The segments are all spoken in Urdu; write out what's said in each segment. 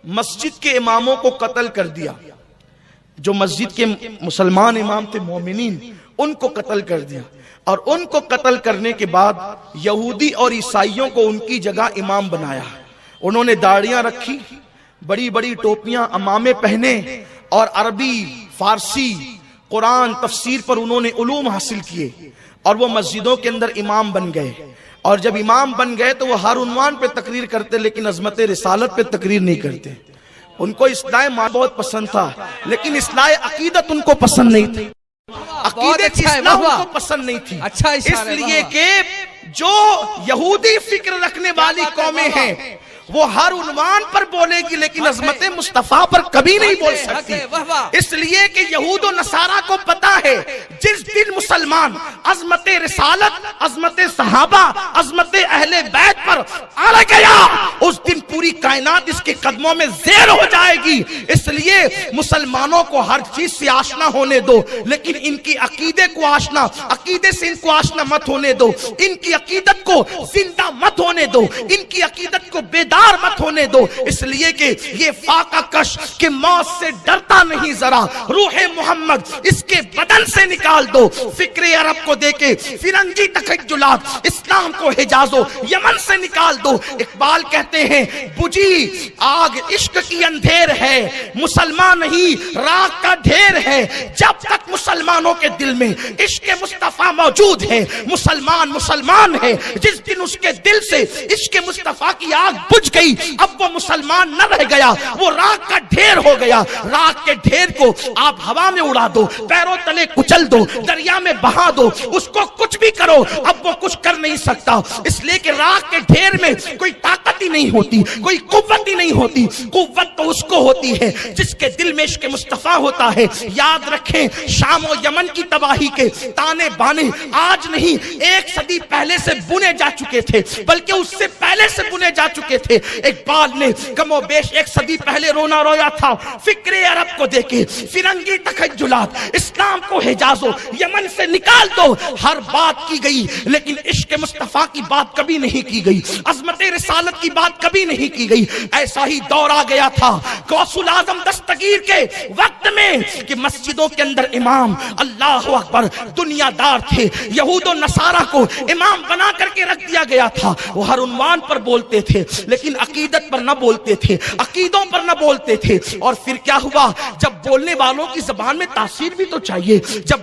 مسجد کے اماموں کو قتل کر دیا. جو مسجد کے مسلمان امام تھے مومنین ان کو قتل کر دیا. اور ان کو قتل کرنے کے بعد یہودی اور عیسائیوں کو ان کی جگہ امام بنایا. انہوں نے داڑیاں رکھی, بڑی بڑی ٹوپیاں عمامے پہنے, اور عربی فارسی قرآن تفسیر پر انہوں نے علوم حاصل کیے, اور وہ مسجدوں کے اندر امام بن گئے. اور جب امام بن گئے تو وہ ہر عنوان پہ تقریر کرتے لیکن عظمت رسالت پہ تقریر نہیں کرتے. ان کو اصلاح مال بہت پسند تھا لیکن اصلاح عقیدت ان کو پسند نہیں تھی. عقیدت کی اصلاح ان کو پسند نہیں تھی. اس لیے کہ جو یہودی فکر رکھنے والی قومیں ہیں وہ ہر عنوان پر بولے گی لیکن عظمت مصطفیٰ پر کبھی نہیں بول سکتی. اس لیے کہ یہود و نصارہ کو پتا ہے جس دن مسلمان عظمت رسالت, عظمت صحابہ, عظمت اہل بیت پر آ گیا اس دن پوری کائنات اس کے قدموں میں زیر ہو جائے گی. اس لیے مسلمانوں کو ہر چیز سے آشنا ہونے دو لیکن ان کی عقیدے کو آشنا, عقیدے سے ان کو آشنا مت ہونے دو. ان کی عقیدت کو زندہ مت ہونے دو, ان کی عقیدت کو بیدار مت ہونے دو. اس لیے کہ یہ فاقہ کش کہ موت سے ڈرتا نہیں ذرا, روح محمد اس کے بدن سے نکال دو. فکر عرب کو دے کے فرنگی تخیلات, اسلام کو حجاز و یمن سے نکال دو. اقبال کہتے ہیں بجھی آگ عشق کی اندھیر ہے, مسلمان نہیں راگ کا ڈھیر ہے. جب تک مسلمانوں کے دل میں عشق مصطفیٰ موجود ہے مسلمان مسلمان ہے. جس دن اس کے دل سے عشق مصطفیٰ کی آگ بجھ گئی اب وہ مسلمان نہ رہ گیا, وہ راگ کا ڈھیر ہو گیا. راگ کے ڈھیر کو آپ ہوا میں اڑا دو, پیروں تلے کچل دو, دریا میں بہا دو, اس کو کچھ بھی کرو اب وہ کچھ کر نہیں سکتا. اس لیے کہ راگ کے ڈھیر میں کوئی طاقت ہی نہیں ہوتی, کوئی قوت ہی نہیں ہوتی. قوت تو اس کو ہوتی ہے جس کے دل میں عشق مصطفیٰ ہوتا ہے. یاد رکھیں شام و یمن کی تباہی کے تانے بانے آج نہیں ایک صدی پہلے سے بنے جا چکے تھے, بلکہ اس سے پہلے سے بنے جا چکے تھے. اقبال نے کم و بیش ایک صدی پہلے رونا رویا تھا فکر عرب کو دیکھے, فرنگی تخیلات, اسلام کو حجاز و یمن سے نکال دو. ہر بات کی گئی لیکن عشق مصطفیٰ کی بات کبھی نہیں کی گئی, عظمت رسالت کی بات کبھی نہیں کی گئی. ایسا ہی دور آ گیا تھا غوث الاعظم دستگیر کے وقت میں کہ مسجدوں کے اندر امام اللہ اکبر دنیا دار تھے. یہود و نصارہ کو امام بنا کر کے رکھ دیا گیا تھا. وہ ہر عنوان پر بولتے تھے لیکن عقیدت پر نہ بولتے تھے, عقیدوں پر نہ بولتے تھے. اور پھر کیا ہوا, جب بولنے والوں کی زبان میں تاثیر بھی تو چاہیے. جب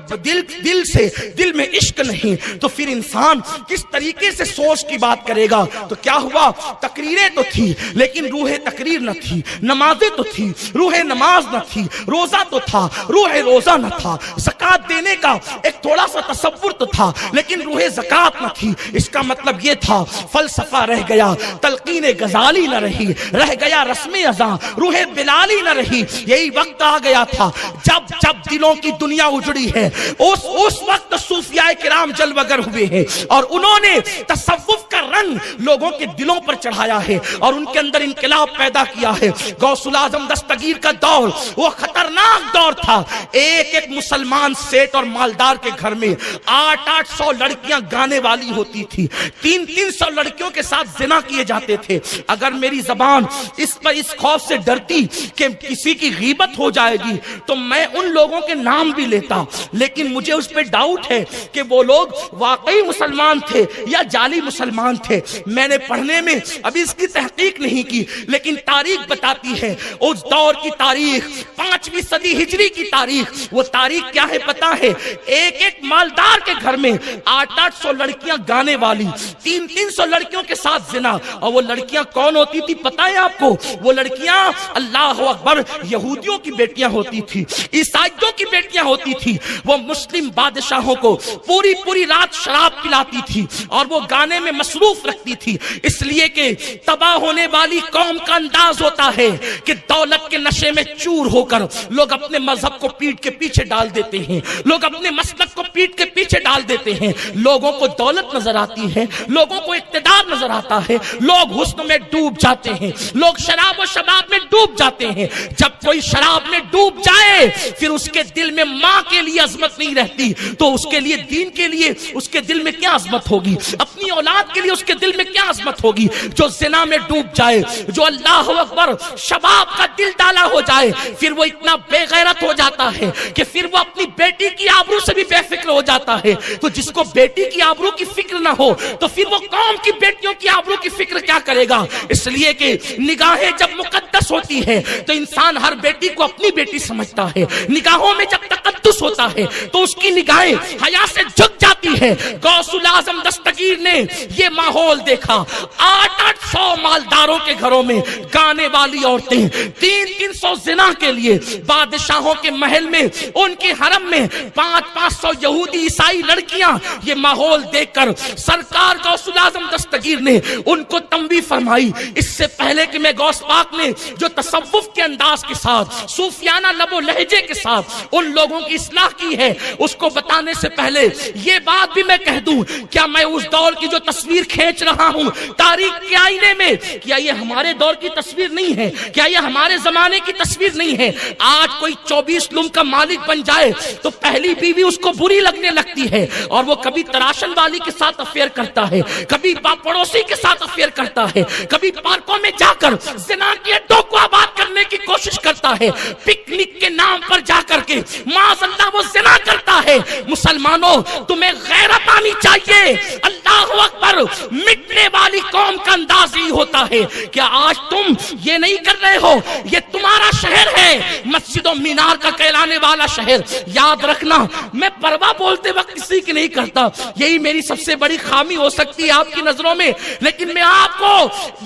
دل میں عشق نہیں تو پھر انسان کس طریقے سے سوچ کی بات کرے گا. تو کیا ہوا, تقریریں تو تھی لیکن روح تقریر نہ تھی, نمازیں تو تھی روح نماز نہ تھی, روزہ تو تھا روح روزہ نہ تھا, زکات دینے کا ایک تھوڑا سا تصور تو تھا لیکن روح زکات نہ تھی. اس کا مطلب یہ تھا فلسفہ رہ گیا, تلقین غزالی نہ رہی, رہ گیا رسم ازاں, روح بلالی نہ رہی. یہی وقت آ گیا تھا جب دلوں کی دنیا اجڑی ہے. اس وقت صوفیاء کرام جلوگر ہوئے ہیں اور انہوں نے تصوف کا رنگ لوگوں کے دلوں پر چڑھایا ہے اور ان کے اندر انقلاب پیدا کیا ہے. غوث الاعظم دستگیر کا دور وہ خطرناک دور تھا. ایک مسلمان سیٹ اور مالدار کے گھر میں 800 لڑکیاں گانے والی ہوتی تھی, 300 لڑکیوں کے ساتھ زنا کیے جاتے تھے. اگر میری زبان اس خوف سے ڈرتی کہ کسی کی غیبت ہو جائے گی تو میں ان لوگوں کے نام بھی لیتا, لیکن مجھے اس پہ ڈاؤٹ ہے کہ وہ لوگ واقعی مسلمان تھے یا جعلی مسلمان تھے. میں نے پڑھنے میں ابھی اس کی تحقیق نہیں کی لیکن تاریخ بتاتی ہے اس دور کی تاریخ 5ویں صدی ہجری کی تاریخ. وہ تاریخ کیا ہے پتا ہے, ایک مالدار کے گھر میں 800 لڑکیاں گانے والی, 300 لڑکیوں کے ساتھ زنا. اور وہ لڑکیاں کون ہوتی تھی پتا ہے آپ کو, وہ لڑکیاں اللہ اکبر یہودیوں کی بیٹیاں ہوتی تھی, عیسائیوں کی بیٹیاں ہوتی تھی. وہ مسلم بادشاہوں کو پوری رات شراب پلاتی تھی اور وہ گانے میں مصروف رکھتی تھی. اس لیے کہ تباہ ہونے والی قوم کا انداز ہوتا ہے کہ دولت کے نشے میں چور ہو کر لوگ اپنے مذہب کو پیٹ کے پیچھے ڈال دیتے ہیں, لوگ اپنے مسلک کو پیٹ کے پیچھے ڈال دیتے ہیں. لوگوں کو دولت نظر آتی ہے, لوگوں کو اقتدار نظر آتا ہے, لوگ حسن میں ڈوب جاتے ہیں, لوگ شراب و شباب میں ڈوب جاتے ہیں. جب کوئی شراب میں ڈوب جائے پھر اس کے دل میں ماں کے لیے عظمت نہیں رہتی تو اس کے لیے دین کے لیے اس کے دل میں کیا عظمت ہوگی, اپنی اولاد کے لیے اس کے دل میں کیا عظمت ہوگی. جو زنا میں ڈوب جائے, جو اللہ اکبر شباب کا دل ڈالا ہو جائے, پھر وہ اتنا بے غیرت ہو جاتا ہے کہ پھر وہ اپنی بیٹی کی آبرو سے بھی بے فکر ہو جاتا ہے. تو جس کو بیٹی کی آبرو کی فکر نہ ہو تو پھر وہ قوم کی بیٹیوں کی آبرو کی فکر کیا کرے گا. اس لیے کہ نگاہیں جب مقدس ہوتی ہے تو انسان ہر بیٹی کو اپنی بیٹی سمجھتا ہے. نگاہوں میں جب تقدس ہوتا ہے تو اس کی نگاہیں حیا سے جھک جاتی ہے. غوث الاعظم دستگیر نے یہ ماحول دیکھا, 800 مالداروں کے گھروں میں گانے والی عورتیں, 300 زنا کے لیے بادشاہوں کے محل میں, ان کے حرم میں 500 یہودی عیسائی لڑکیاں. یہ ماحول دیکھ کر سرکار غوث الاعظم دستگیر نے ان کو تنبیہ فرمائی. اس سے پہلے کہ میں غوث پاک نے جو تصوف کے انداز کے ساتھ, صوفیانہ لب و لہجے کے ساتھ ان لوگوں کی اصلاح کی ہے, اس کو بتانے سے پہلے یہ بات بھی میں کہہ دوں, کیا میں اس دور کی جو تصویر کھینچ رہا ہوں تاریخ کے آئینے میں, کیا یہ ہمارے دور کی تصویر نہیں ہے, کیا یہ ہمارے زمانے کی تصویر نہیں ہے. آج کوئی 24 لوم کا مالک بن جائے تو پہلی بیوی اس کو بری لگنے لگتی ہے اور وہ کبھی تراشن والی کے ساتھ افیئر کرتا ہے, کبھی پڑوسی کے ساتھ افیئر کرتا ہے, کبھی پارکوں میں جا کر زنا کے اڈوں کو آباد کرنے کی کوشش کرتا ہے, پکنک کے نام پر جا کر کے معاذ اللہ وہ زنا کرتا ہے. مسلمانوں تمہیں غیرت آنی چاہیے. اللہ اکبر, مٹنے والی قوم کا انداز ہی ہوتا ہے. کیا آج تم یہ نہیں کر رہے ہو, یہ تمہارا شہر ہے, مسجد و مینار کا کہلانے والا شہر. یاد رکھنا میں پرواہ بولتے وقت کسی کی نہیں کرتا, یہی میری سب سے بڑی خامی ہو سکتی ہے آپ کی نظروں میں, لیکن میں آپ کو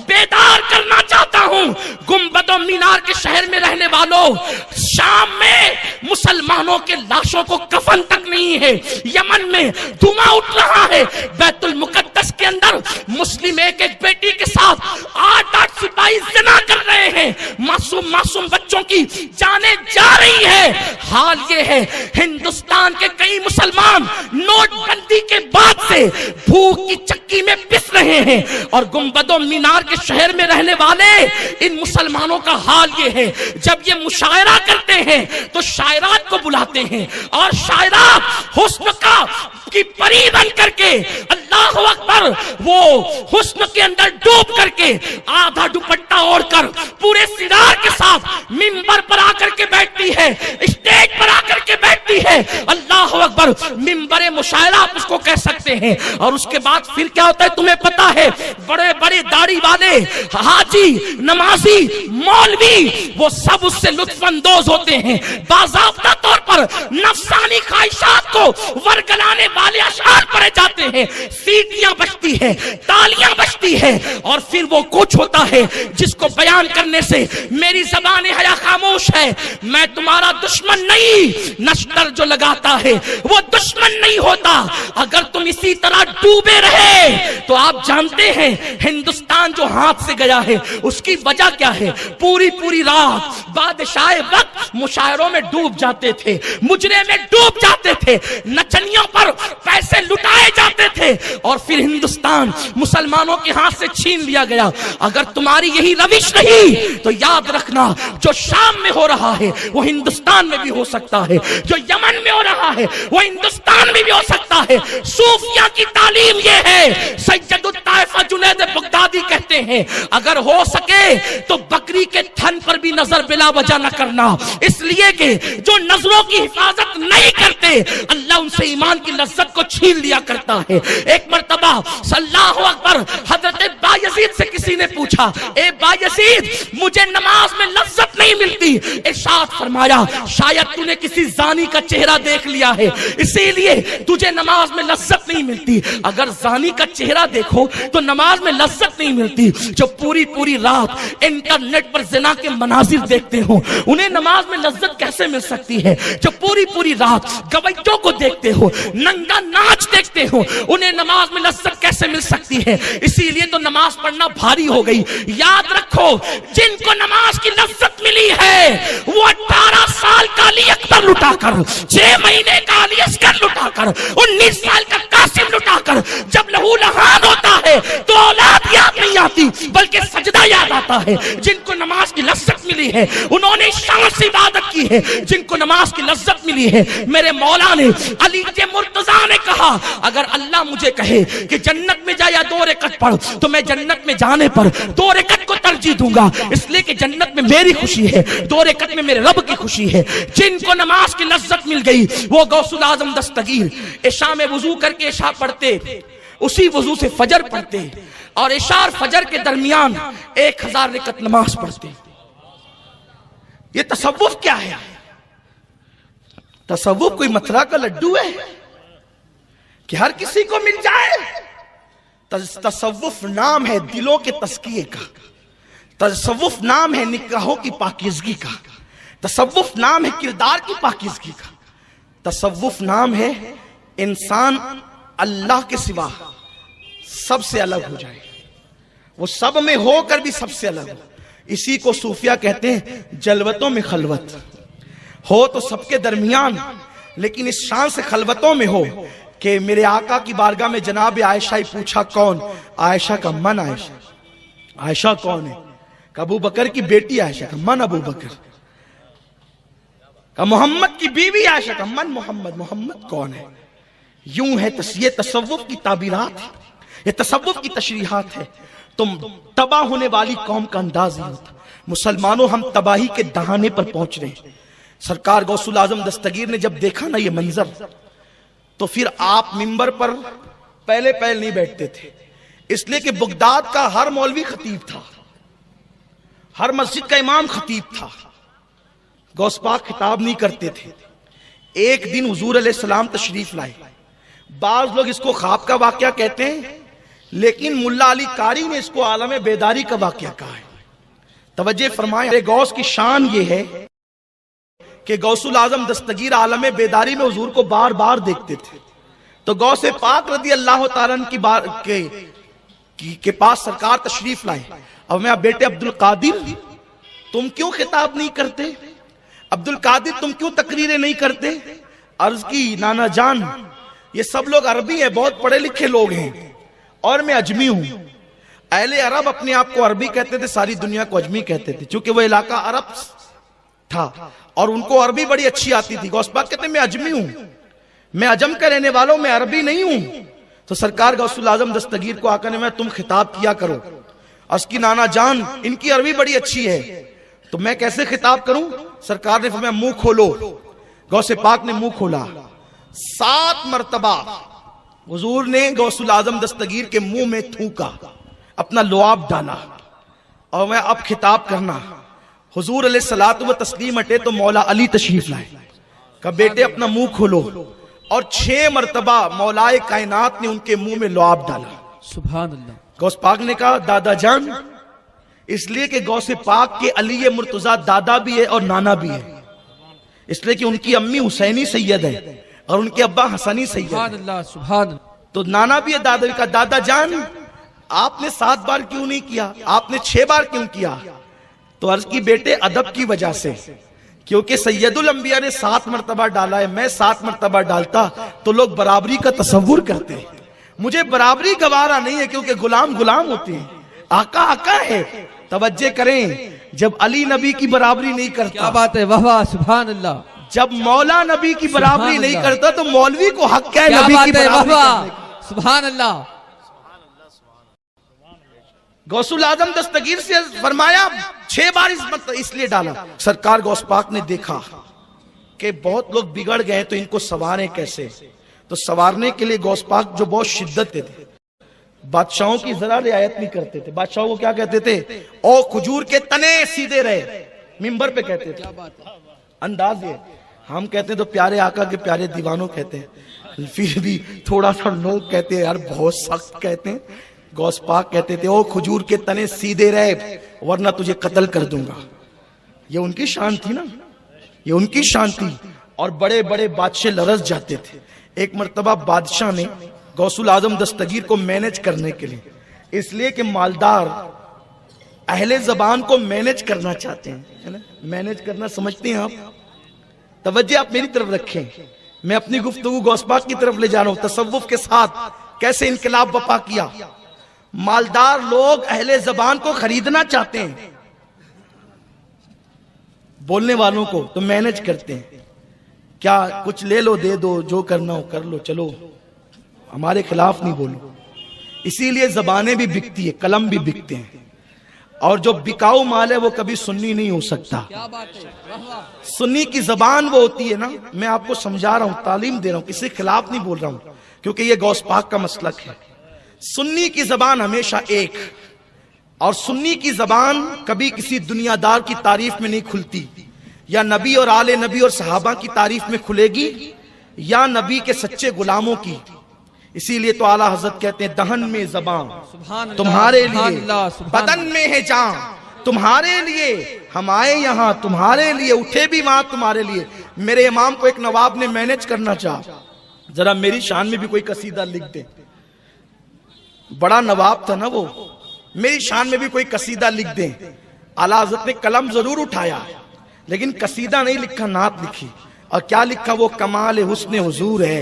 بیدار کرنا چاہتا ہوں. گنبد و مینار کے شہر میں رہنے والوں, شام میں مسلمانوں کے لاشوں کو کفن تک نہیں ہے, یمن میں دھواں اٹھ رہا ہے, بیت المقدس کے اندر مسلم ایک بیٹی کے ساتھ 8 سپاہی زنا کر رہے ہیں, معصوم بچوں کی جانیں جا رہی ہے. حال یہ ہے ہندوستان کے کئی مسلمان نوٹ بندی کے بعد سے بھوک کی چکی میں پس رہے ہیں, اور گنبد و مینار کے شہر میں رہنے والے ان مسلمانوں کا حال یہ ہے, جب یہ مشاعرہ کرتے ہیں تو شاعرات کو بلاتے ہیں اور شاعرات حسن کا کی پری بن کر کے, اللہ اکبر, وہ حسن کے اندر ڈوب کر کے آدھا دوپٹہ اوڑھ کر پورے سرار کے ساتھ منبر پر آ کر کے بیٹھتی ہے, اسٹیج پر آ کر کے بیٹھتی ہے. اللہ اکبر, منبر مشاعرہ آپ اس کو کہہ سکتے ہیں. اور اس کے بعد پھر کیا ہوتا ہے تمہیں پتا ہے, بڑے بڑے داڑھی والے, حاجی, نمازی, مولوی, وہ سب اس سے لطف اندوز ہوتے ہیں. باضابطہ طور پر نفسانی خواہشات کو ورگلانے والے اشعار پڑھے جاتے ہیں, سیٹیاں بجتی ہیں, تالیاں بجتی ہیں, اور پھر وہ کچھ ہوتا ہے جس کو بیان کرنے سے میری زبان حیا خاموش ہے. میں تمہارا دشمن نہیں, نشتر جو لگاتا ہے وہ دشمن نہیں ہوتا. اگر تم اسی طرح ڈوبے رہے تو آپ جانتے ہیں ہندوستان جو ہاتھ سے گیا ہے اس کی وجہ کیا ہے. پوری رات بادشاہ وقت مشاعروں میں ڈوب جاتے تھے, مجرے میں ڈوب جاتے تھے, نچنیوں پر پیسے لٹائے جاتے تھے, اور پھر ہندوستان مسلمانوں کے ہاتھ سے چھین لیا گیا. اگر تمہاری یہی روش رہی تو یاد رکھنا جو شام میں ہو رہا ہے وہ ہندوستان میں بھی ہو سکتا ہے, جو یمن میں ہو رہا ہے وہ ہندوستان میں بھی ہو سکتا ہے. صوفیہ کی تعلیم یہ ہے, سید الطائفہ جنید بغدادی کہتے ہیں اگر ہو سکے تو بکری کے تھن پر بھی نظر بلا وجہ نہ کرنا, اس لیے کہ جو نظروں کی حفاظت نہیں کرتے اللہ ان سے ایمان کی لذت کو چھین لیا کرتا ہے. ایک مرتبہ اللہ اکبر, حضرت بایزید سے کسی نے پوچھا, اے بایزید مجھے نماز میں لذت نہیں ملتی. ارشاد فرمایا شاید تو نے کسی زانی کا چہرہ دیکھ لیا ہے اسی لیے تجھے نماز میں لذت نہیں ملتی. اگر زانی کا چہرہ دیکھو تو نماز میں لذت نہیں ملتی. جو پوری رات انٹرنیٹ پر زنا کے مناظر دیکھتے ہو انہیں نماز میں لذت کیسے مل سکتی ہے. جو پوری رات گویوں کو دیکھتے ہو, ننگا ناچ دیکھتے ہو, انہیں نماز میں لذت کیسے مل سکتی ہے. اسی لیے تو نماز پڑھنا بھاری ہو گئی. یاد رکھو جن کو نماز کی لذت ملی ہے وہ 18 سال کا علی اکبر لٹا کر, 6 مہینے کا علی اصغر لٹا کر, 19 سال کا قاسم لٹا کر, جب لہو لہان ہوتا ہے تو اولاد یاد نہیں آتی بلکہ سجدہ یاد آتا ہے. جن کو نماز کی لذت ملی ہے انہوں نے شان سے عبادت کی ہے. جن کو نماز کی لذت ملی ہے, میرے مولا نے علی مرتضیٰ نے کہا اگر اللہ مجھے کہے کہ جنت میں جا یا 2 رکعت پڑھ تو میں جنت میں جانے پر 2 رکعت کو ترجیح دوں گا, اس لیے کہ جنت میں میری خوشی ہے, 2 رکعت میں میرے رب کی خوشی ہے. جن کو نماز کی لذت مل گئی وہ غوث الاعظم دستگیر عشاء میں وضو کر کے عشاء پڑھتے, اسی وضو سے فجر پڑھتے اور عشاء اور فجر کے درمیان 1000 رکعت نماز پڑھتے. یہ تصوف کیا ہے؟ تصوف کوئی متھرا کا لڈو ہے کہ ہر کسی کو مل جائے؟ تصوف نام ہے دلوں کے تزکیے کا, تصوف نام ہے نکاحوں کی پاکیزگی کا, تصوف نام ہے کردار کی پاکیزگی کا, تصوف نام ہے انسان اللہ کے سوا سب سے الگ ہو جائے, وہ سب میں ہو کر بھی سب سے الگ ہو. اسی کو صوفیہ کہتے ہیں جلوتوں میں خلوت ہو تو سب کے درمیان, لیکن اس شان سے خلوتوں میں ہو کہ میرے آقا کی بارگاہ میں جناب عائشہ ہی پوچھا کون؟ عائشہ کا من عائشہ. عائشہ کون ہے؟ کہ ابو بکر کی بیٹی عائشہ کا من ابو بکر. کہ محمد کی بیوی عائشہ کا من محمد. محمد کون ہے؟ یوں ہے یہ تصوف کی تعبیرات ہے, یہ تصوف کی تشریحات ہے. تم تباہ ہونے والی قوم کا انداز نہیں ہوتا. مسلمانوں ہم تباہی کے دہانے پر پہنچ رہے ہیں. سرکار غوث الاعظم دستگیر نے جب دیکھا نا یہ منظر تو پھر آپ منبر پر پہلے نہیں بیٹھتے تھے, اس لیے کہ بغداد کا ہر مولوی خطیب تھا, ہر مسجد کا امام خطیب تھا. غوث پاک خطاب نہیں کرتے تھے. ایک دن حضور علیہ السلام تشریف لائے. بعض لوگ اس کو خواب کا واقعہ کہتے ہیں, لیکن ملا علی قاری نے اس کو عالم بیداری کا واقعہ کہا ہے. توجہ فرمائیں, غوث کی شان یہ ہے کہ غوث الاعظم دستگیر عالم بیداری میں حضور کو بار بار دیکھتے تھے. تو غوث پاک رضی اللہ تعالیٰ کے پاس سرکار تشریف لائے. اب میں بیٹے عبد القادر تم کیوں خطاب نہیں کرتے؟ عبد القادر تم کیوں تقریریں نہیں کرتے؟ عرض کی نانا جان یہ سب لوگ عربی ہیں, بہت پڑھے لکھے لوگ ہیں, اور میں اجمی ہوں. اہل عرب اپنے آپ کو عربی کہتے تھے, ساری دنیا کو اجمی کہتے تھے, چونکہ وہ علاقہ عرب تھا اور ان کو عربی بڑی اچھی آتی تھی. غوث پاک کہتے ہیں میں اجمی ہوں, میں عجم کا رہنے والوں, میں عربی نہیں ہوں. تو سرکار غوث الاعظم دستگیر کو آقا نے میں تم خطاب کیا کرو. اس کی نانا جان ان کی عربی بڑی اچھی ہے تو میں کیسے خطاب کروں؟ سرکار نے فرمایا منہ کھولو. غوث پاک نے منہ کھولا. 7 مرتبہ حضور نے غوث الاعظم دستگیر کے منہ میں تھوکا, اپنا لعاب ڈالا اور میں اب خطاب کرنا. حضور علیہ الصلوۃ و تسلیم ہٹے تو مولا علی تشریف لائے. کہا بیٹے اپنا منہ کھولو, اور 6 مرتبہ مولائے کائنات نے ان کے منہ میں لعاب ڈالا. سبحان اللہ. غوث پاک نے کہا دادا جان, اس لیے کہ غوث پاک کے علی مرتضیٰ دادا بھی ہے اور نانا بھی ہے, اس لیے کہ ان کی امی حسینی سید ہے اور ان کے ابا حسنی سید سبحان ہے. اللہ. سبحان اللہ. تو نانا بھی ہے, دادا بھی. کہا دادا جان آپ نے 7 بار کیوں نہیں کیا, آپ نے 6 بار کیوں کیا؟ تو عرض کی بیٹے ادب کی وجہ سے, کیونکہ سید الانبیاء نے 7 مرتبہ ڈالا ہے, میں 7 مرتبہ ڈالتا تو لوگ برابری کا تصور کرتے ہیں. مجھے برابری گوارا نہیں ہے کیونکہ غلام غلام ہوتے ہیں, آقا آقا ہے. توجہ کریں, جب علی نبی کی برابری نہیں کیا کرتا, بات ہے, واہ واہ. سبحان اللہ. جب مولا نبی کی برابری سبحان نہیں اللہ. کرتا تو مولوی کو حق کیا ہے کیا نبی کی بات ہے, واہ برابری واہ. کرنے کا؟ سبحان اللہ. غوث الاعظم دستگیر سے فرمایا 6 بار اس لیے ڈالا. سرکار غوث پاک نے دیکھا کہ بہت لوگ بگڑ گئے تو ان کو سنواریں کیسے. تو سنوارنے کے لیے غوث پاک جو بہت شدت تھے, بادشاہوں کی ذرا رعایت نہیں کرتے تھے. بادشاہوں کو کیا کہتے تھے؟ او کھجور کے تنے سیدھے رہے, ممبر پہ کہتے تھے. انداز یہ, ہم کہتے ہیں تو پیارے آقا کے پیارے دیوانوں کہتے ہیں, پھر بھی تھوڑا سا لوگ کہتے ہیں یار بہت سخت کہتے ہیں. غوث پاک کہتے تھے او کھجور کے تنے سیدھے رہے ورنہ تجھے قتل کر دوں گا. یہ ان کی شان تھی نا, یہ ان کی شان تھی. اور بڑے بڑے بادشاہ لرز جاتے تھے. ایک مرتبہ بادشاہ نے غوث الاعظم دستگیر کو مینج کرنے کے لیے, اس لیے کہ مالدار اہل زبان کو مینج کرنا چاہتے ہیں, مینج کرنا سمجھتے ہیں آپ. توجہ آپ میری طرف رکھیں, میں اپنی گفتگو غوث پاک کی طرف لے جا رہا ہوں. تصوف کے ساتھ کیسے انقلاب بپا کیا. مالدار لوگ اہل زبان کو خریدنا چاہتے ہیں، بولنے والوں کو تو مینج کرتے ہیں، کیا کچھ لے لو دے دو، جو کرنا ہو کر لو، چلو ہمارے خلاف نہیں بولو۔ اسی لیے زبانیں بھی بکتی ہے، قلم بھی بکتے ہیں، اور جو بکاؤ مال ہے وہ کبھی سنی نہیں ہو سکتا۔ سنی کی زبان وہ ہوتی ہے نا، میں آپ کو سمجھا رہا ہوں، تعلیم دے رہا ہوں، کسی خلاف نہیں بول رہا ہوں، کیونکہ یہ غوث پاک کا مسلک ہے۔ سنی کی زبان ہمیشہ ایک، اور سنی کی زبان کبھی کسی دنیا دار کی تعریف میں نہیں کھلتی، یا نبی اور آل نبی اور صحابہ کی تعریف میں کھلے گی، یا نبی کے سچے غلاموں کی۔ اسی لیے تو اعلیٰ حضرت کہتے ہیں دہن میں زبان تمہارے لیے، بدن میں ہے جان تمہارے لیے، ہم آئے یہاں تمہارے لیے، اٹھے بھی وہاں تمہارے لیے۔ میرے امام کو ایک نواب نے مینج کرنا چاہا، ذرا میری شان میں بھی کوئی قصیدہ لکھ دے، بڑا نواب تھا نا وہ، میری شان میں بھی کوئی قصیدہ لکھ دیں۔ اعلیٰ حضرت نے قلم ضرور اٹھایا لیکن قصیدہ نہیں لکھا، نعت لکھی، اور کیا لکھا؟ وہ کمال حسن حضور ہے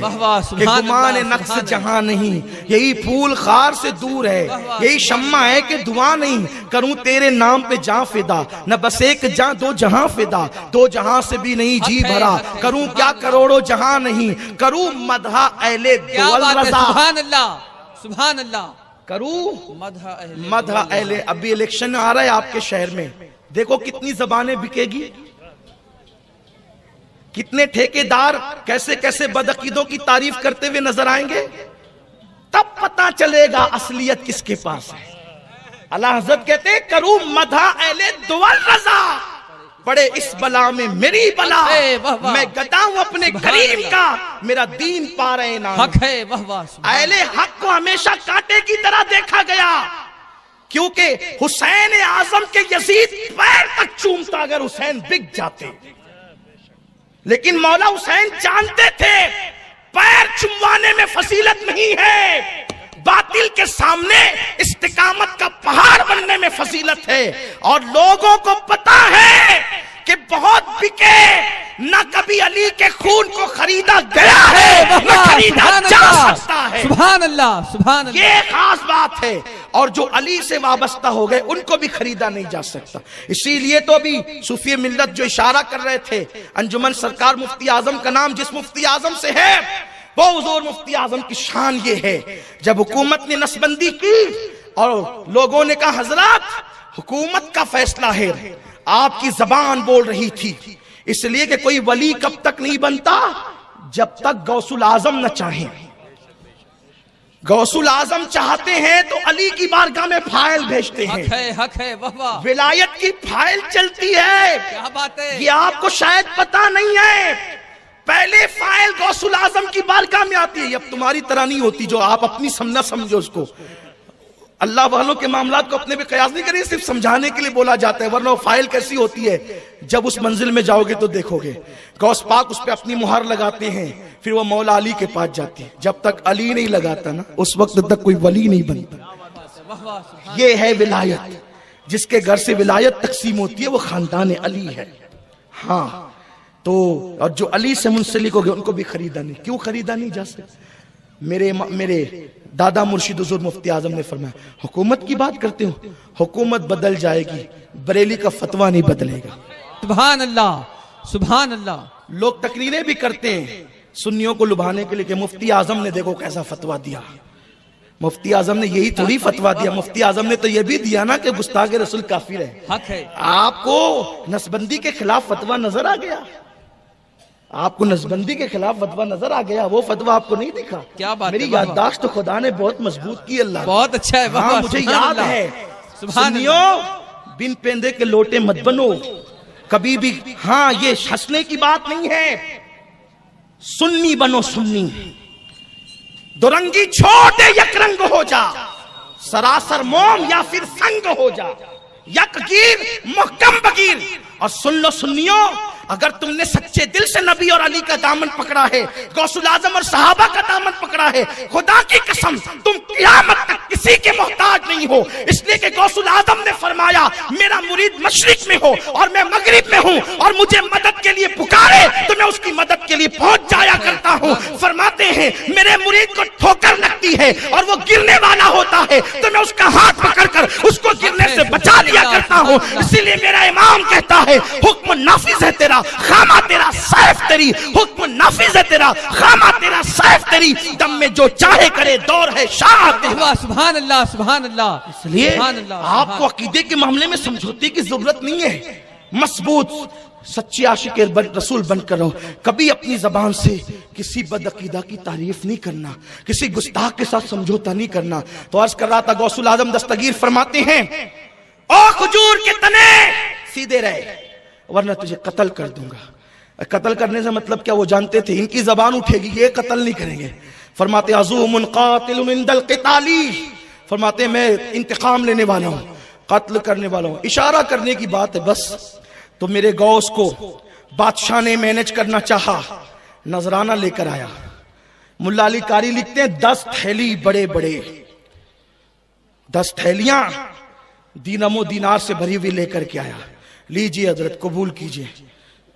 کہ گمان نقص جہاں نہیں، یہی پھول خار سے دور ہے، یہی شمع ہے کہ دعا نہیں، کروں تیرے نام پہ جاں فدا، نہ بس ایک جاں دو جہاں فدا، دو جہاں سے بھی نہیں جی بھرا، کروں کیا کروڑوں جہاں نہیں، کروں مدح اہل دول رضا، سبحان اللہ سبحان اللہ، کروں مدح اہل۔ ابھی الیکشن آ رہا ہے آپ کے شہر میں، دیکھو کتنی زبانیں بکے گی، کتنے ٹھیکیدار کیسے کیسے بدعقیدوں کی تعریف کرتے ہوئے نظر آئیں گے، تب پتہ چلے گا اصلیت کس کے پاس ہے۔ اعلیٰ حضرت کہتے ہیں کروں مدح اہل دول رضا، پڑے اس بلا میں میری بلا، میں گدا ہوں اپنے کریم کا، میرا دین پا رہے نام۔ حق ہے، اہل حق کو ہمیشہ کانٹے کی طرح دیکھا گیا، کیونکہ حسین اعظم کے یزید پیر تک چومتا اگر حسین بک جاتے، لیکن مولا حسین جانتے تھے پیر چموانے میں فضیلت نہیں ہے، باطل کے سامنے استقامت کا پہاڑ بننے میں فضیلت ہے۔ اور لوگوں کو پتا ہے کہ بہت بکے، نہ کبھی علی کے خون کو خریدا گیا ہے نہ خریدا جا سکتا ہے۔ سبحان اللہ سبحان اللہ، یہ خاص بات ہے، اور جو علی سے وابستہ ہو گئے ان کو بھی خریدا نہیں جا سکتا۔ اسی لیے تو ابھی صوفی ملت جو اشارہ کر رہے تھے، انجمن سرکار مفتی اعظم کا نام جس مفتی اعظم سے ہے، وہ حضور مفتی اعظم کی شان یہ ہے، جب حکومت نے نسبندی کی اور لوگوں نے کہا حضرات حکومت کا فیصلہ ہے، آپ کی زبان بول رہی تھی، اس لیے کہ کوئی ولی کب تک نہیں بنتا جب تک غوث الاعظم نہ چاہیں۔ غوث الاعظم چاہتے ہیں تو علی کی بارگاہ میں فائل بھیجتے ہیں، حق ہے، واہ واہ، ولایت کی فائل چلتی ہے۔ کیا بات ہے، یہ آپ کو شاید پتا نہیں ہے، پہلے فائل غوث الاعظم کی بارگاہ میں آتی ہے۔ یہ اب تمہاری طرح نہیں ہوتی جو آپ اپنی نہ سمجھو اس کو، اللہ والوں کے معاملات کو اپنے پہ قیاس نہیں کریں، صرف سمجھانے کے لیے بولا جاتا ہے، ورنہ وہ فائل کیسی ہوتی ہے جب اس منزل میں جاؤ گے تو دیکھو گے۔ غوث پاک اس پہ اپنی مہر لگاتے ہیں، پھر وہ مولا علی کے پاس جاتی ہے، جب تک علی نہیں لگاتا نا اس وقت تک کوئی ولی نہیں بنتا۔ یہ ہے ولایت، جس کے گھر سے ولایت تقسیم ہوتی ہے وہ خاندان علی ہے۔ ہاں تو اور جو علی سے منسلک ہو گئے ان کو بھی خریدا نہیں۔ کیوں خریدا نہیں جا سکتا؟ میرے دادا مرشد حضور مفتی اعظم نے فرمایا حکومت کی بات کرتے ہو، حکومت بدل جائے گی، بریلی کا فتویٰ نہیں بدلے گا۔ سبحان اللہ سبحان اللہ۔ لوگ تقریریں بھی کرتے ہیں سنیوں کو لبھانے کے لیے کہ مفتی اعظم نے دیکھو کیسا فتویٰ دیا۔ مفتی اعظم نے یہی تھوڑی فتویٰ دیا، مفتی اعظم نے تو یہ بھی دیا نا کہ گستاخ رسول کافر ہے۔ حق ہے، آپ کو نسبندی کے خلاف فتویٰ نظر آ گیا، آپ کو نسبندی کے خلاف فتویٰ نظر آ گیا، وہ فتویٰ آپ کو نہیں دکھا؟ کیا بات ہے، میری یادداشت تو خدا نے بہت مضبوط کی، اللہ بہت اچھا ہے، ہاں مجھے یاد ہے۔ سنیوں بن پیندے کے لوٹے مت بنو کبھی بھی، ہاں یہ ہنسنے کی بات نہیں ہے، سنی بنو سنی، دورنگی چھوڑ دے یک رنگ ہو جا، سراسر موم یا پھر سنگ ہو جا، یک گیر محکم بگیر۔ اور سن لو سنیوں، اگر تم نے سچے دل سے نبی اور علی کا دامن پکڑا ہے، غوث الاعظم اور صحابہ کا دامن پکڑا ہے، خدا کی قسم تم قیامت تک کسی کے محتاج نہیں ہو، اس لیے کہ غوث الاعظم نے فرمایا میرا مرید مشرق میں ہو اور میں مغرب میں ہوں، اور مجھے مدد کے لیے پکارے تو میں اس کی مدد کے لیے پہنچ جایا کرتا ہوں۔ فرماتا فرماتے ہیں میرے مرید کو ٹھوکر لگتی ہے اور وہ گرنے والا ہوتا ہے تو میں اس کا ہاتھ پکڑ کر اس کو گرنے سے بچا لیا کرتا ہوں. اسی لیے میرا امام کہتا ہے حکم نافذ ہے تیرا خامہ تیرا سیف تیری, حکم نافذ ہے تیرا خامہ تیرا سیف تیری, دم میں جو چاہے کرے دور ہے شاہ تیرا. سبحان اللہ سبحان اللہ. اس لیے سبحان اللہ, آپ کو عقیدے کے معاملے میں سمجھوتے کی ضرورت نہیں ہے. مضبوط سچی عاشق رسول بن کر رہو. کبھی اپنی زبان سے کسی بد عقیدہ کی تعریف نہیں کرنا, کسی گستاخ کے ساتھ سمجھوتا نہیں کرنا. تو عرض کر رہا تھا غوث العظم دستگیر فرماتے ہیں او کھجور کے تنے سیدھے رہے ورنہ تجھے قتل کر دوں گا. قتل کرنے سے مطلب کیا, وہ جانتے تھے ان کی زبان اٹھے گی یہ قتل نہیں کریں گے. فرماتے عزوم قاتل عند القتال, فرماتے میں انتقام لینے والا ہوں, قتل کرنے والا ہوں. اشارہ کرنے کی بات ہے بس. تو میرے غوث کو بادشاہ نے مینج کرنا چاہا, نذرانہ لے کر آیا. ملا علی قاری لکھتے ہیں 10 تھیلی بڑے بڑے 10 تھیلیاں دینم و دینار سے بھری ہوئی لے کر کے آیا. لیجئے حضرت قبول کیجئے.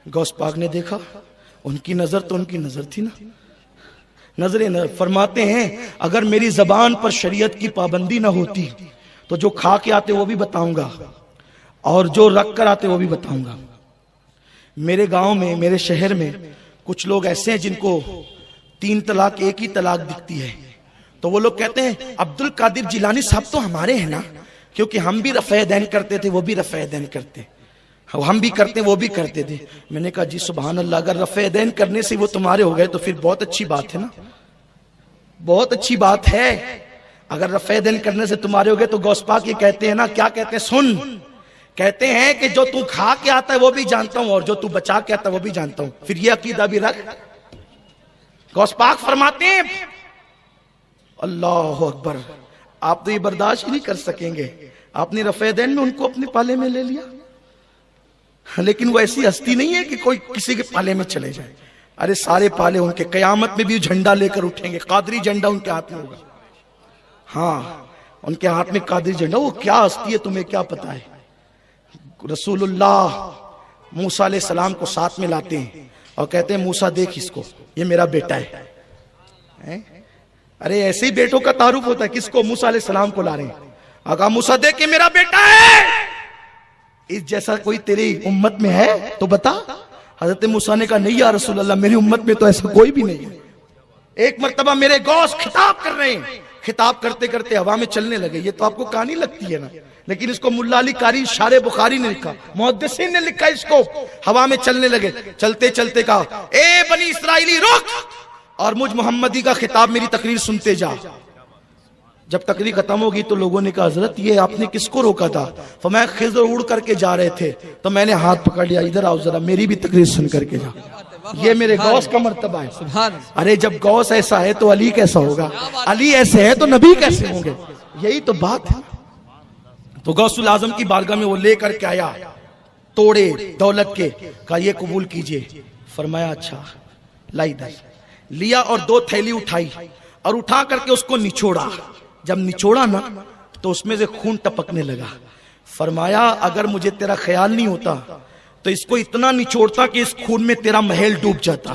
غوث پاک نے دیکھا, ان کی نظر تو ان کی نظر تھی نا, نظر. فرماتے ہیں اگر میری زبان پر شریعت کی پابندی نہ ہوتی تو جو کھا کے آتے وہ بھی بتاؤں گا اور جو رکھ کر آتے وہ بھی بتاؤں گا. میرے گاؤں میں میرے شہر میں کچھ لوگ ایسے ہیں جن کو 3 طلاق ایک ہی طلاق دکھتی ہے. تو وہ لوگ کہتے ہیں عبد القادر جیلانی صاحب تو ہمارے ہیں نا, کیونکہ ہم بھی رفع دین کرتے تھے وہ بھی رفع دین کرتے, ہم بھی کرتے وہ بھی کرتے تھے. میں نے کہا جی سبحان اللہ, اگر رفع دین کرنے سے وہ تمہارے ہو گئے تو پھر بہت اچھی بات ہے نا, بہت اچھی بات ہے. اگر رفع دین کرنے سے تمہارے ہو گئے تو غوث پاک یہ کہتے ہیں نا, کیا کہتے ہیں سن, کہتے ہیں کہ جو تو کھا کے آتا ہے وہ بھی جانتا ہوں اور جو تو بچا کے آتا ہے وہ بھی جانتا ہوں. پھر یہ عقیدہ بھی رکھ. غوث پاک فرماتے ہیں اللہ اکبر, آپ تو یہ برداشت ہی نہیں کر سکیں گے. آپ نے رفع دین میں ان کو اپنے پالے میں لے لیا, لیکن وہ ایسی ہستی نہیں ہے کہ کوئی کسی کے پالے میں چلے جائے. ارے سارے پالے ان کے, قیامت میں بھی جھنڈا لے کر اٹھیں گے, قادری جھنڈا ان کے ہاتھ میں ہوگا. ہاں ان کے ہاتھ میں قادری جھنڈا. وہ کیا ہستی ہے تمہیں کیا پتا ہے. رسول اللہ موسیٰ علیہ السلام کو ساتھ میں لاتے ہیں اور کہتے ہیں موسیٰ دیکھ اس کو, یہ میرا بیٹا ہے. ارے ایسے ہی بیٹوں کا تعارف ہوتا ہے. کس کو؟ موسیٰ علیہ السلام کو لا رہے ہیں. آقا موسیٰ دیکھ یہ میرا بیٹا ہے, اس جیسا کوئی تیری امت میں ہے تو بتا. حضرت موسیٰ نے کہا نہیں یا رسول اللہ, میری امت میں تو ایسا کوئی بھی نہیں ہے. ایک مرتبہ میرے غوث خطاب کر رہے ہیں, خطاب کرتے کرتے ہوا میں چلنے لگے. یہ تو آپ کو کہانی لگتی ہے نا, لیکن اس کو ملا علی قاری شارح بخاری نے لکھا, محدثین نے لکھا اس کو. ہوا میں چلنے لگے, چلتے چلتے کہا اے بنی اسرائیلی رک اور مجھ محمدی کا خطاب میری تقریر سنتے جا. جب تقریر ختم ہوگی تو لوگوں نے کہا حضرت یہ آپ نے کس کو روکا تھا؟ فرمایا خضر اڑ کر کے جا رہے تھے تو میں نے ہاتھ پکڑ لیا, ادھر آؤ ذرا میری بھی تقریر سن کر کے جا. یہ میرے غوث کا مرتبہ ہے. ارے جب غوث ایسا ہے تو علی کیسا ہوگا, علی ایسے ہے تو نبی کیسے ہوں گے. یہی تو بات ہے. تو غوث العظم کی بارگاہ میں وہ لے کر کے آیا توڑے دولت کے, کہا یہ قبول کیجئے. فرمایا اچھا لائی دے. لیا اور 2 تھیلی اٹھائی اور اٹھا کر کے اس کو نچوڑا. جب نچوڑا نا تو اس میں سے خون ٹپکنے لگا. فرمایا اگر مجھے تیرا خیال نہیں ہوتا تو اس کو اتنا نچوڑتا کہ اس خون میں تیرا محل ڈوب جاتا.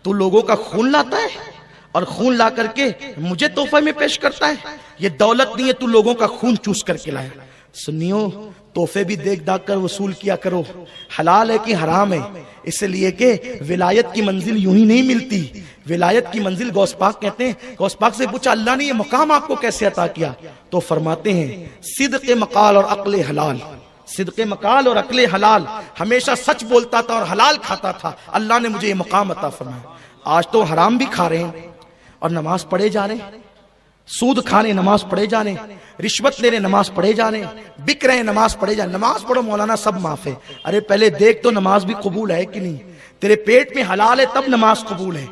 تو لوگوں کا خون لاتا ہے اور خون لا کر کے مجھے تحفہ میں پیش کرتا ہے. یہ دولت نہیں ہے, تو لوگوں کا خون چوس کر کے لایا. سنیو تحفے بھی دیکھ داکھ کر وصول کیا کرو. حلال ہے کہ حرام ہے, اس لیے کہ ولایت کی منزل یوں ہی نہیں ملتی. ولایت کی منزل غوث پاک کہتے ہیں, غوث پاک سے پوچھا اللہ نے یہ مقام آپ کو کیسے عطا کیا؟ تو فرماتے ہیں صدق مقال اور عقل حلال. صدق مقال اور عقل حلال, ہمیشہ سچ بولتا تھا اور حلال کھاتا تھا, اللہ نے مجھے یہ مقام عطا فرمایا. آج تو حرام بھی کھا رہے ہیں اور نماز پڑھے جا رہے ہیں, سود کھانے نماز پڑھے جا رہے ہیں, رشوت لے رہے نماز پڑھے جا رہے ہیں, بک رہے ہیں نماز پڑھے جا رہے ہیں. نماز پڑھو مولانا سب معاف ہے. ارے پہلے دیکھ تو نماز بھی قبول ہے کہ نہیں. تیرے پیٹ میں حلال ہے تب نماز قبول ہے,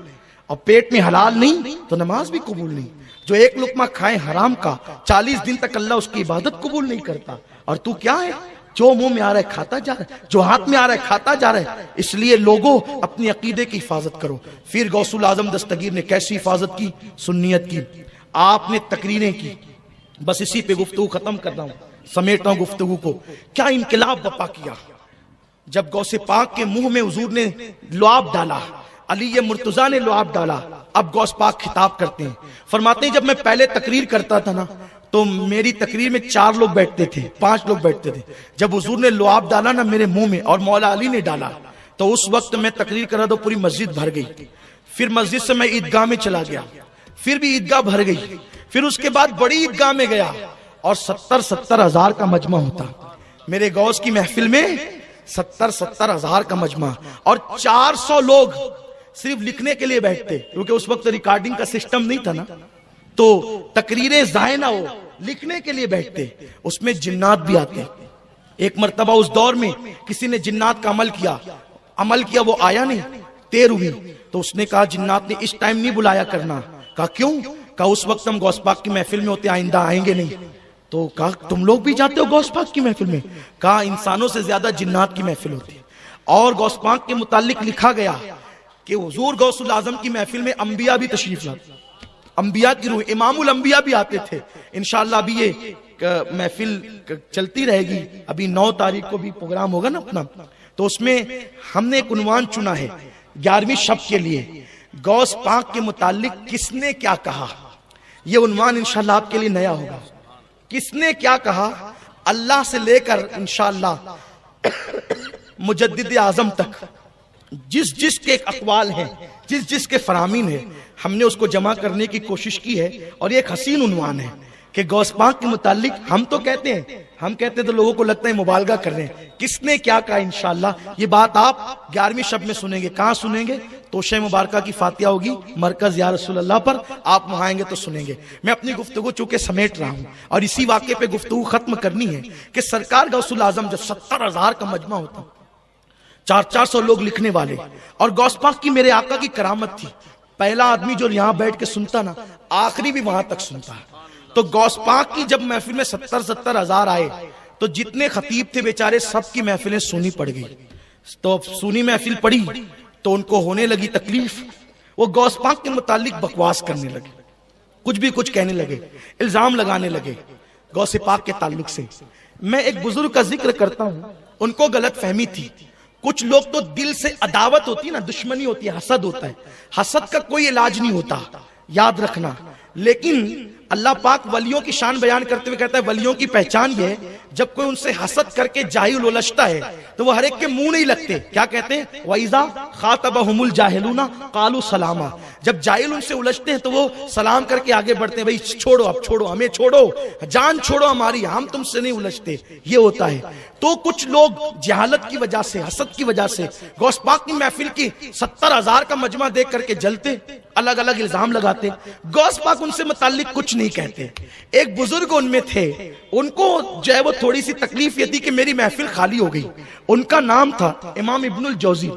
اور پیٹ میں حلال نہیں تو نماز بھی قبول نہیں. جو 1 لقمہ کھائے حرام کا 40 دن تک اللہ اس کی عبادت قبول نہیں کرتا. اور تو کیا ہے جو منہ میں آ رہا ہے کھاتا جا رہا ہے, جو ہاتھ میں آ رہا ہے کھاتا جا رہا ہے. اس لیے لوگوں اپنی عقیدے کی حفاظت کرو. پھر غوث العظم دستگیر نے کیسی حفاظت کی؟ سنیت کی. آپ نے تقریریں کی. بس اسی پہ گفتگو ختم کرتا ہوں, سمیٹتا ہوں گفتگو کو. کیا انقلاب برپا کیا جب غوث پاک کے منہ میں حضور نے لعاب ڈالا, علی مرتضیٰ نے لعاب ڈالا, اب غوث پاک خطاب کرتے ہیں، فرماتے ہیں جب میں پہلے تقریر کرتا تھا نا تو میری تقریر میں 4 لوگ بیٹھتے تھے، 5 لوگ بیٹھتے تھے، جب حضور نے لعاب ڈالا نا میرے منہ میں اور مولا علی نے ڈالا تو اس وقت میں تقریر کر رہا تو پوری مسجد بھر گئی، پھر مسجد سے میں عیدگاہ میں چلا گیا، پھر بھی عیدگاہ بھر گئی، پھر اس کے بعد بڑی عیدگاہ میں گیا اور 70 ہزار کا مجمع ہوتا، میرے غوث کی محفل میں 70 ہزار کا مجمع، اور 400 لوگ صرف لکھنے کے لیے بیٹھتے، کیونکہ اس وقت ریکارڈنگ کا سسٹم نہیں تھا نا، تو تقریریں ضائع نہ ہو لکھنے کے لیے بیٹھتے، اس میں جنات بھی آتے۔ ایک مرتبہ اس دور میں کسی نے جنات کا عمل کیا وہ آیا نہیں، دیر ہوئی تو اس نے کہا جنات نے اس ٹائم نہیں بلایا کرنا، کہا کیوں؟ کہا اس وقت ہم غوث پاک کی محفل میں ہوتے، آئندہ آئیں گے نہیں۔ تو کہا تم لوگ بھی جاتے ہو غوث پاک کی محفل میں؟ کہا انسانوں سے زیادہ جنات کی محفل ہوتی ہے۔ اور غوث پاک کے متعلق لکھا گیا کہ حضور غوث الاعظم کی محفل میں انبیاء بھی تشریف لاتے، انبیاء کی روح، امام الانبیاء بھی آتے تھے۔ انشاءاللہ ابھی یہ محفل چلتی رہے گی، ابھی 9 تاریخ کو بھی پروگرام ہوگا نا اپنا، تو اس میں ہم نے ایک عنوان چنا ہے 11ویں شب کے لیے، غوث پاک کے متعلق کس نے کیا کہا۔ یہ عنوان انشاءاللہ آپ کے لیے نیا ہوگا، کس نے کیا کہا، اللہ سے لے کر انشاءاللہ مجدد اعظم تک جس کے اقوال ہیں، جس کے فرامین ہیں، ہم نے اس کو جمع کرنے کی کوشش کی ہے، اور یہ ایک حسین عنوان ہے کہ غوث پاک کے متعلق ہم کہتے ہیں تو لوگوں کو لگتا ہے مبالغہ کر رہے ہیں، کس نے کیا کہا۔ انشاءاللہ یہ بات آپ 11ویں شب میں سنیں گے۔ کہاں سنیں گے؟ توشہ مبارکہ کی فاتحہ ہوگی مرکز یا رسول اللہ پر، آپ وہاں آئیں گے تو سنیں گے۔ میں اپنی گفتگو چونکہ سمیٹ رہا ہوں اور اسی واقعے پہ گفتگو ختم کرنی ہے کہ سرکار غوث الاعظم جب 70 ہزار کا مجمع ہوتا، 400 لوگ لکھنے والے، اور غوث پاک کی میرے آقا کی کرامت تھی، پہلا آدمی جو یہاں بیٹھ کے سنتا نا آخری بھی وہاں تک سنتا ہے۔ تو غوث پاک کی جب محفل میں 70 ہزار آئے تو جتنے خطیب تھے بیچارے سب کی محفلیں سونی پڑ گئی، تو سونی محفل پڑی تو ان کو ہونے لگی تکلیف، وہ غوث پاک کے متعلق بکواس کرنے لگے، کچھ بھی کچھ کہنے لگے، الزام لگانے لگے غوث پاک کے تعلق سے۔ میں ایک بزرگ کا ذکر کرتا ہوں، ان کو غلط فہمی تھی، کچھ لوگ تو دل سے عداوت ہوتی ہے نا، دشمنی ہوتی ہے، حسد ہوتا ہے، حسد کا کوئی علاج نہیں ہوتا، یاد رکھنا۔ لیکن اللہ پاک ولیوں کی شان بیان کرتے ہوئے کہتا ہے ولیوں کی پہچان یہ ہے جب کوئی ان سے حسد کر کے جاہل الجھتا ہے تو وہ ہر ایک کے منہ نہیں لگتے، کیا کہتے ہیں؟ وَإِذَا خَاطَبَهُمُ الْجَاهِلُونَ قَالُوا سَلَامًا، جب جاہل ان سے الجھتے ہیں تو وہ سلام کر کے آگے بڑھتے ہیں، بھائی چھوڑو، اب چھوڑو، ہمیں چھوڑو، جان چھوڑو ہماری، ہم تم سے نہیں الجھتے، یہ ہوتا ہے۔ تو کچھ لوگ جہالت کی وجہ سے، حسد کی وجہ سے غوث پاک کی محفل کی 70 ہزار کا مجمع دیکھ کر کے جلتے، الگ الگ الزام لگاتے، غوث پاک ان سے متعلق کچھ نہیں کہتے۔ ایک بزرگ ان میں تھے، ان کو جو ہے وہ تھوڑی سی تکلیف یہ تھی کہ میری محفل خالی ہو گئی، ان کا نام تھا امام ابن الجوزی،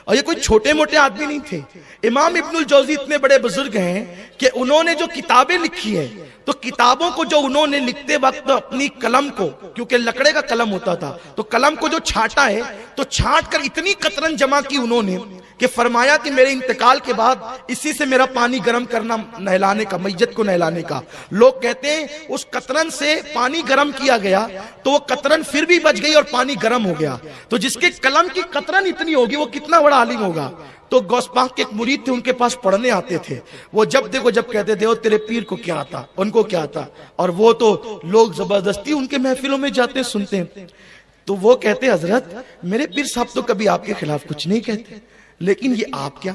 اور یہ کوئی چھوٹے موٹے آدمی نہیں تھے۔ امام ابن الجوزی اتنے بڑے بزرگ ہیں کہ انہوں نے جو کتابیں لکھی ہے تو کتابوں کو جو انہوں نے لکھتے وقت اپنی قلم کو، کیونکہ لکڑے کا قلم ہوتا تھا، تو قلم کو جو چھانٹا ہے تو چھانٹ کر اتنی قطرن جمع کی انہوں نے کہ فرمایا کہ میرے انتقال کے بعد اسی سے میرا پانی گرم کرنا نہلانے کا، میت کو نہلانے کا۔ لوگ کہتے ہیں اس قطرن سے پانی گرم کیا گیا تو وہ قطرن پھر بھی بچ گئی اور پانی گرم ہو گیا، تو جس کے قلم کی قطرن اتنی ہوگی وہ کتنا بڑا عالم ہوگا۔ تو غوث پاک کے ایک مرید تھے، ان کے پاس پڑھنے آتے تھے، وہ جب دیکھو جب کہتے تھے تیرے پیر کو کیا آتا، ان کو کیا آتا، اور وہ تو لوگ زبردستی ان کے محفلوں میں جاتے سنتے ہیں۔ تو وہ کہتے حضرت میرے پیر صاحب تو کبھی آپ کے خلاف کچھ نہیں کہتے، لیکن یہ آپ کیا؟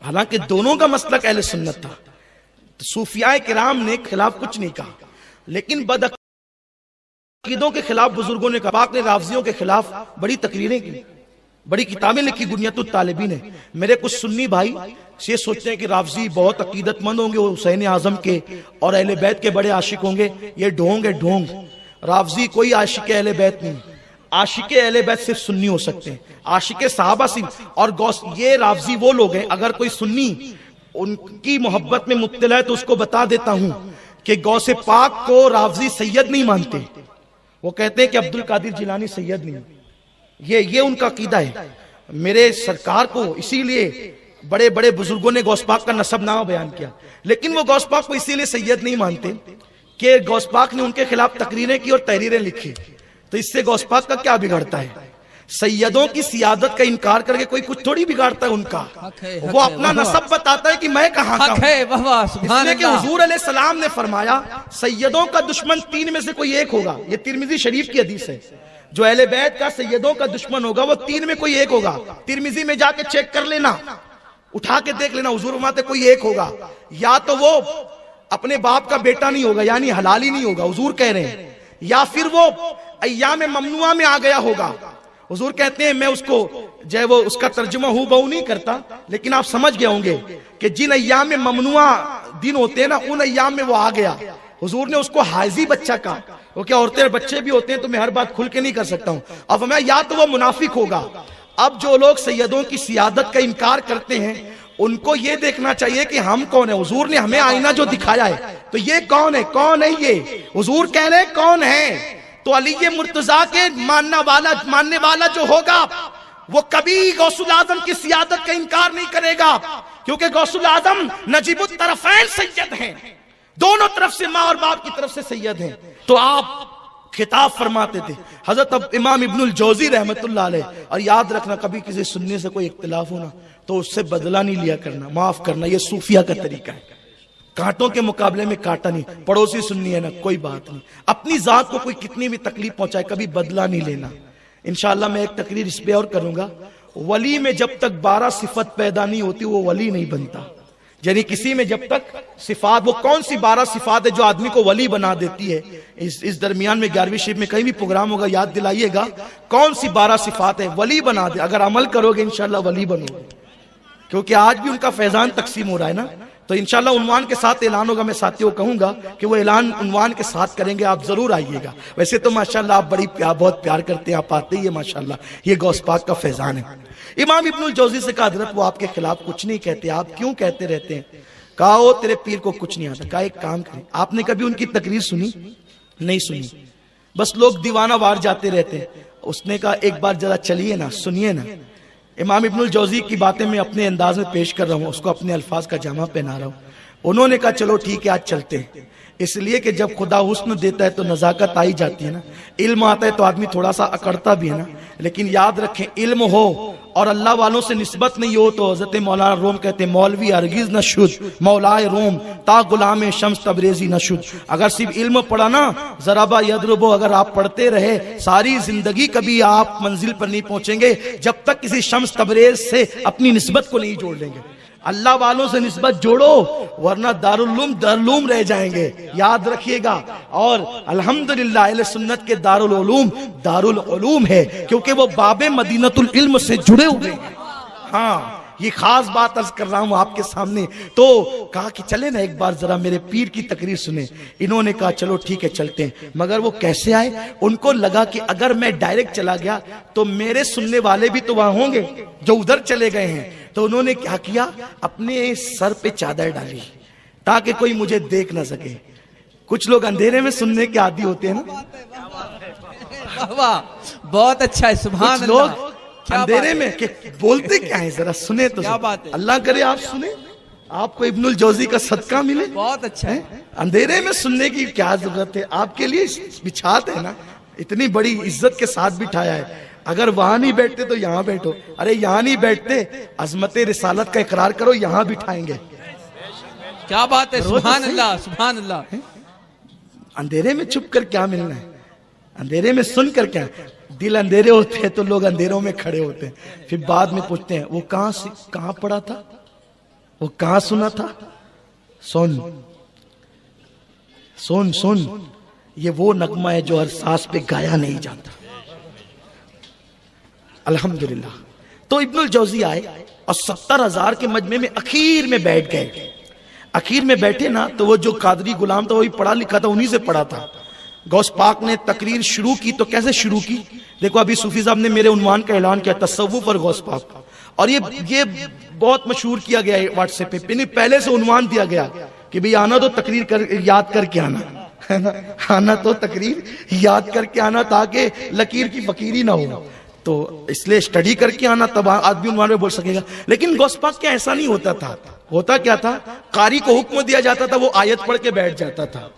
حالانکہ دونوں کا مسلک اہل سنت تھا، صوفیاء کرام نے خلاف کچھ نہیں کہا، لیکن بدعقیدوں کے خلاف بزرگوں نے کہا۔ پاک نے رافضیوں کے خلاف بڑی تقریریں کی، بڑی کتابیں لکھی، گنیت الطالبین ہے۔ میرے کچھ سنی بھائی یہ سوچتے ہیں کہ رافضی بہت عقیدت مند ہوں گے، حسین اعظم کے اور اہل بیت کے بڑے عاشق ہوں گے، یہ ڈھونگ ہے ڈھونگ۔ رافضی کوئی عاشق اہل بیت نہیں، عاشق اہل بیت صرف سنی ہو سکتے ہیں، عاشق صحابہ صرف، اور یہ رافضی وہ لوگ ہیں، اگر کوئی سنی ان کی محبت میں مبتلا ہے تو اس کو بتا دیتا ہوں کہ غوث پاک کو رافضی سید نہیں مانتے، وہ کہتے ہیں کہ عبد القادر جیلانی سید نہیں، یہ ان کا عقیدہ ہے۔ میرے سرکار کو اسی لیے بڑے بڑے بزرگوں نے غوث پاک کا نسب نامہ بیان کیا، لیکن وہ غوث پاک کو اسی لیے سید نہیں مانتے کہ غوث پاک نے ان کے خلاف تقریریں کی اور تحریریں لکھی، تو اس سے غوث پاک کا کیا بگڑتا ہے؟ سیدوں کی سیادت کا انکار کر کے کوئی کچھ تھوڑی بگاڑتا ہے ان کا. وہ اپنا نسب بتاتا ہے کہ میں کہاں کا ہوں. اس لیے کہ حضور علیہ السلام نے فرمایا سیدوں کا دشمن 3 میں سے کوئی ایک ہوگا. یہ ترمذی شریف کی حدیث ہے. جو اہل بیت کا سیدوں کا دشمن ہوگا وہ 3 میں کوئی ایک ہوگا. ترمذی میں جا کے چیک کر لینا, اٹھا کے دیکھ لینا. حضور فرماتے کوئی ایک ہوگا. یا تو وہ اپنے باپ کا بیٹا نہیں ہوگا, یعنی حلالی نہیں ہوگا, حضور کہہ رہے ہیں. یا پھر وہ ایام ممنوعہ میں آ گیا ہوگا. حضور کہتے ہیں میں اس کو جو ہے وہ اس کا ترجمہ ہو بہو نہیں کرتا, لیکن آپ سمجھ گئے ہوں گے کہ جن ایام میں ممنوعہ دن ہوتے ہیں نا, ان ایام میں وہ آ گیا. حضور نے اس کو حائضی بچہ کہا, کیونکہ عورتیں اور بچے بھی ہوتے ہیں تو میں ہر بات کھل کے نہیں کر سکتا ہوں. اب ہمیں یا تو وہ منافق ہوگا. اب جو لوگ سیدوں کی سیادت کا انکار کرتے ہیں ان کو یہ دیکھنا چاہیے کہ ہم کون ہیں. حضور نے ہمیں آئینہ جو دکھایا ہے تو یہ کون ہے, کون ہے یہ؟ حضور کہہ رہے کون ہے؟ تو علی مرتضیٰ کے ماننے والا جو ہوگا وہ کبھی غوث الاعظم کی سیادت کا انکار نہیں کرے گا, کیونکہ غوث الاعظم نجیب الطرفین سید ہیں, دونوں طرف سے ماں اور باپ کی طرف سے سید ہیں. تو آپ خطاب فرماتے تھے. حضرت امام ابن الجوزی رحمت اللہ علیہ, اور یاد رکھنا کبھی کسی سننے سے کوئی اختلاف ہونا تو اس سے بدلہ نہیں لیا کرنا, معاف کرنا. یہ صوفیہ کا طریقہ ہے. کانٹوں کے مقابلے میں کانٹا نہیں. پڑوسی سننی ہے نا, کوئی بات نہیں. اپنی ذات کو کوئی کتنی بھی تکلیف پہنچائے کبھی بدلہ نہیں لینا. انشاءاللہ میں ایک تقریر اس پہ اور کروں گا. ولی میں جب تک 12 صفت پیدا نہیں ہوتی وہ ولی نہیں بنتا. یعنی کسی میں جب تک صفات, وہ کون سی 12 صفات ہے جو آدمی کو ولی بنا دیتی ہے؟ اس درمیان میں 11ویں شریف میں کہیں بھی پروگرام ہوگا یاد دلائیے گا کون سی 12 صفات ہے ولی بنا دے. اگر عمل کرو گے انشاءاللہ ولی بنو گے, کیونکہ آج بھی ان کا فیضان تقسیم ہو رہا ہے نا. تو انشاءاللہ عنوان کے ساتھ اعلان ہوگا. میں ساتھیوں کو کہوں گا کہ وہ اعلان عنوان کے ساتھ کریں گے, آپ ضرور آئیے گا. ویسے تو ماشاءاللہ آپ بہت پیار کرتے ہیں, آپ آتے ہی ہیں ماشاءاللہ. یہ غوث پاک کا فیضان ہے. امام ابن الجوزی سے کہا حضرت وہ آپ کے خلاف کچھ نہیں کہتے, آپ کیوں کہتے رہتے ہیں؟ کہا وہ تیرے پیر کو کچھ نہیں آتا. کہا ایک کام کریں, آپ نے کبھی ان کی تقریر سنی؟ نہیں سنی. بس لوگ دیوانہ وار جاتے رہتے ہیں. اس نے کہا ایک بار ذرا چلیے نا, سنیے نا. امام ابن الجوزی کی باتیں میں اپنے انداز میں پیش کر رہا ہوں, اس کو اپنے الفاظ کا جامع پہنا رہا ہوں. انہوں نے کہا چلو ٹھیک ہے آج چلتے ہیں. اس لیے کہ جب خدا حسن دیتا ہے تو نزاکت آئی جاتی ہے نا. علم آتا ہے تو آدمی تھوڑا سا اکڑتا بھی ہے نا, لیکن یاد رکھیں علم ہو اور اللہ والوں سے نسبت نہیں ہو تو حضرت مولانا روم کہتے ہیں مولوی ہرگز نہ شد مولائے روم تا غلام شمس تبریزی نہ شد. اگر صرف علم پڑھا نا ضربا یضربو, اگر آپ پڑھتے رہے ساری زندگی کبھی آپ منزل پر نہیں پہنچیں گے جب تک کسی شمس تبریز سے اپنی نسبت کو نہیں جوڑ لیں گے. اللہ والوں سے نسبت جوڑو ورنہ دارالعلوم رہ جائیں گے, یاد رکھیے گا. اور الحمدللہ اہل سنت کے دارالعلوم ہے کیونکہ وہ باب مدینۃ العلم سے جڑے ہوئے ہیں. ہاں یہ خاص بات عرض کر رہا ہوں آپ کے سامنے. تو کہا کہ چلے نا ایک بار ذرا میرے پیر کی تقریر سنیں. انہوں نے کہا چلو ٹھیک ہے چلتے ہیں. مگر وہ کیسے آئے؟ ان کو لگا کہ اگر میں ڈائریکٹ چلا گیا تو میرے سننے والے بھی تو وہاں ہوں گے جو ادھر چلے گئے ہیں. تو انہوں نے کیا کیا, اپنے سر پہ چادر ڈالی تاکہ کوئی مجھے دیکھ نہ سکے. کچھ لوگ اندھیرے میں سننے کے عادی ہوتے ہیں نا, بہت اچھا ہے. سبحان اللہ. لوگ اندھیرے میں کہ بولتے کیا ہیں ذرا سنیں تو. اللہ کرے آپ سنیں, آپ کو ابن الجوزی کا صدقہ ملے. بہت اچھا ہے. اندھیرے میں سننے کی کیا ضرورت ہے؟ آپ کے لیے بچھات ہے نا, اتنی بڑی عزت کے ساتھ بٹھایا ہے. اگر وہاں نہیں بیٹھتے تو یہاں بیٹھو. ارے یہاں نہیں بیٹھتے عظمت رسالت کا اقرار کرو, یہاں بٹھائیں گے. کیا بات ہے. سبحان اللہ سبحان اللہ. اندھیرے میں چھپ کر کیا ملنا ہے, اندھیرے میں سن کر کیا. دل اندھیرے ہوتے ہیں تو لوگ اندھیروں میں کھڑے ہوتے ہیں, پھر بعد میں پوچھتے ہیں وہ کہاں پڑھا تھا, وہ کہاں سنا تھا. سن سن سن, یہ وہ نغمہ ہے جو ہر سانس پہ گایا نہیں جاتا. الحمدللہ. تو ابن الجوزی آئے اور 70,000 کے مجمع میں اخیر میں بیٹھ گئے. اخیر میں بیٹھے نا تو وہ جو قادری غلام تھا وہی پڑھا لکھا تھا, انہی سے پڑھا تھا. غوث پاک نے تقریر شروع کی تو کیسے شروع کی دیکھو. ابھی صوفی صاحب نے میرے عنوان کا اعلان کیا تصوف اور غوث پاک, اور یہ بہت مشہور کیا گیا ہے واٹس ایپ پہ. پہلے سے عنوان دیا گیا کہ بھئی آنا تو تقریر یاد کر کے آنا, آنا تو تقریر یاد کر کے آنا تاکہ لکیر کی فقیری نہ ہو. تو اس لیے اسٹڈی کر کے آنا تب آدمی عنوان میں بول سکے گا. لیکن غوث پاک کیا ایسا نہیں ہوتا تھا. ہوتا کیا تھا, قاری کو حکم دیا جاتا تھا وہ آیت پڑھ کے بیٹھ جاتا تھا,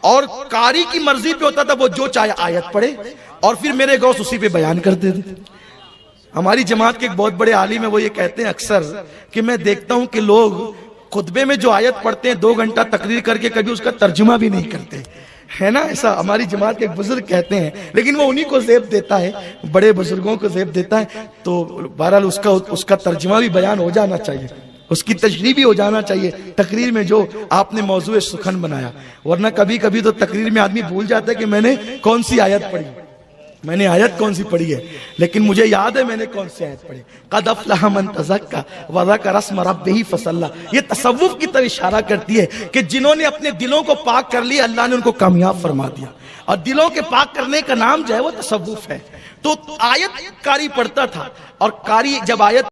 اور قاری کی مرضی پہ ہوتا تھا وہ جو چاہے آیت پڑھے, اور پھر میرے غوث اسی پہ بیان کرتے تھے. ہماری جماعت کے ایک بہت بڑے عالم ہیں، وہ یہ کہتے ہیں اکثر کہ میں دیکھتا ہوں کہ لوگ خطبے میں جو آیت پڑھتے ہیں 2 گھنٹہ تقریر کر کے کبھی اس کا ترجمہ بھی نہیں کرتے، ہے نا؟ ایسا ہماری جماعت کے ایک بزرگ کہتے ہیں، لیکن وہ انہی کو زیب دیتا ہے، بڑے بزرگوں کو زیب دیتا ہے۔ تو بہرحال اس کا ترجمہ بھی بیان ہو جانا چاہیے، اس کی تشریح بھی ہو جانا چاہیے تقریر میں جو آپ نے موضوع سخن بنایا، ورنہ کبھی کبھی تو تقریر میں آدمی بھول جاتا ہے کہ میں نے کون سی آیت پڑھی، میں نے آیت کون سی پڑھی ہے، لیکن مجھے یاد ہے میں نے کون سی آیت پڑھی۔ قد افلح من تزکا وذکر اسم ربہ فصلی۔ یہ تصوف کی طرف اشارہ کرتی ہے کہ جنہوں نے اپنے دلوں کو پاک کر لیا اللہ نے ان کو کامیاب فرما دیا، اور دلوں کے پاک کرنے کا نام جو ہے وہ تصوف ہے۔ تو آیت قاری پڑھتا تھا، اور قاری جب آیت